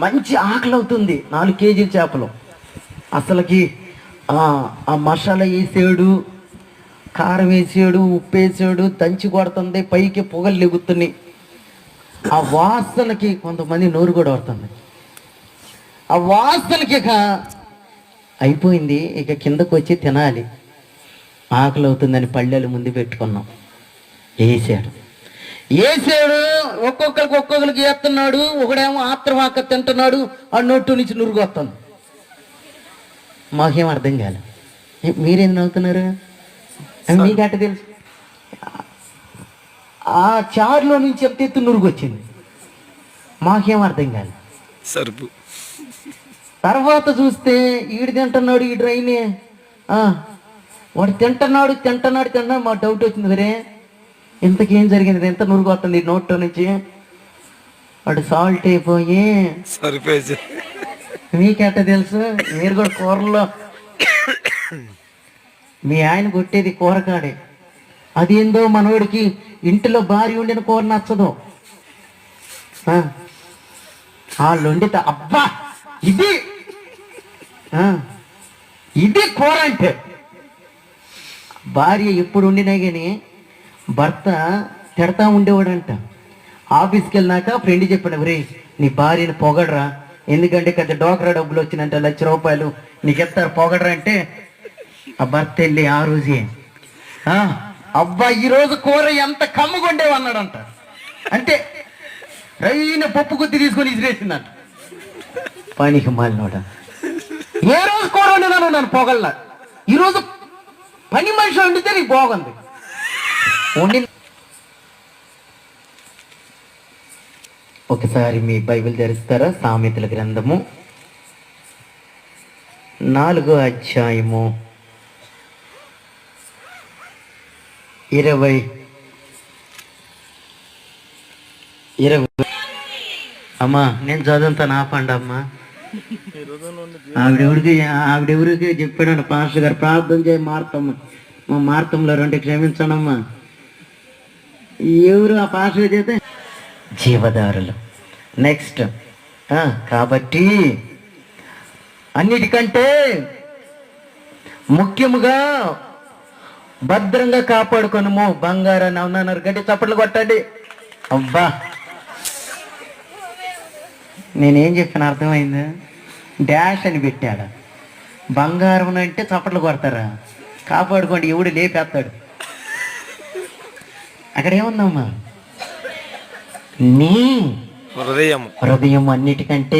మంచి ఆకలి అవుతుంది. 4 కేజీల చేపలు. అసలుకి ఆ మసాలా వేసాడు, కారం వేసాడు, ఉప్పు వేసాడు, దంచి కొడుతుంది, పైకి పొగలు లెగుతున్నాయి. ఆ వాసనకి కొంతమంది నోరు కూడా పడుతుంది. ఆ వాసనకి ఇక అయిపోయింది, ఇక కిందకు వచ్చి తినాలి. ఆకలి అవుతుందని పళ్ళెలు ముందు పెట్టుకున్నాం. వేసాడు ఒక్కొక్కరికి వేస్తున్నాడు. ఒకడేమో ఆత్రవాక తింటున్నాడు, ఆ నోటు నుంచి నురుగు వస్తుంది. మాకేం అర్థం కాలే. మీరేం నవ్వుతున్నారు? మీకు అట్ట తెలుసు. ఆ చారులో నుంచి ఎత్తు నురుగు వచ్చింది. మాకేం అర్థం కాలే. సరుపు తర్వాత చూస్తే ఈడు తింటున్నాడు, ఈ డ్రైనే వాడు తింటున్నాడు. మా డౌట్ వచ్చింది, వరే ఇంతకేం జరిగింది, ఎంత నురుగు వస్తుంది ఈ నోట్లో నుంచి. వాడు సాల్ట్ అయిపోయి సరిపేసి. మీకెట్ట తెలుసు? మీరు కూడా కూరలో మీ ఆయన కొట్టేది కూరకాడే. అదేందో మనోడికి ఇంటిలో భార్య ఉండిన కూర నచ్చదు. వాళ్ళు వండితే అబ్బా ఇది కూర అంటే. భార్య ఎప్పుడు వండినా కానీ భర్త తిడతా ఉండేవాడంట. ఆఫీస్కి వెళ్ళినాక ఫ్రెండ్ చెప్పాడు, ఒరే నీ భార్యని పొగడరా, ఎందుకంటే కొంచెం డోకరా డబ్బులు వచ్చినంట, ₹1,00,000 నీకు ఎత్తారు, పొగడరా అంటే ఆ భర్త వెళ్ళి ఆ రోజే అబ్బా ఈరోజు కూర ఎంత కమ్ముకొండేవన్నాడంట. అంటే రైన పప్పు కొద్ది తీసుకొని ఇసిరేసిందంట. పనికి మాలినోడ. ఏ రోజు కూర వండినాను నన్ను పొగల్లా, ఈరోజు పని మనిషి వండితే నీకు బాగుంది. ఒకసారి మీ బైబిల్ తెరుస్తారా? సామెతల గ్రంథము 4వ అధ్యాయము 20. అమ్మా నేను చదువుతాను, ఆపండి అమ్మా. ఆవిడెవరికి చెప్పాడంట పాస్టర్ గారు, ప్రార్థన చేయి మార్తమ్మ, మా మార్తంలో 2 క్షమించనమ్మా. ఎవరు ఆ పాస్టర్ చేస్తే జీవదారులు. నెక్స్ట్ కాబట్టి అన్నిటికంటే ముఖ్యముగా భద్రంగా కాపాడుకొనము బంగారాన్ని. అవునన్నారు, గట్టి చప్పట్లు కొట్టండి. అబ్బా నేనేం చెప్పిన అర్థమైందా? డాష్ అని పెట్టాడు. బంగారం అంటే చప్పట్లు కొడతారా? కాపాడుకోండి, ఎవడు లేపేస్తాడు. అక్కడ ఏముందమ్మా? నీ హృదయం అన్నిటికంటే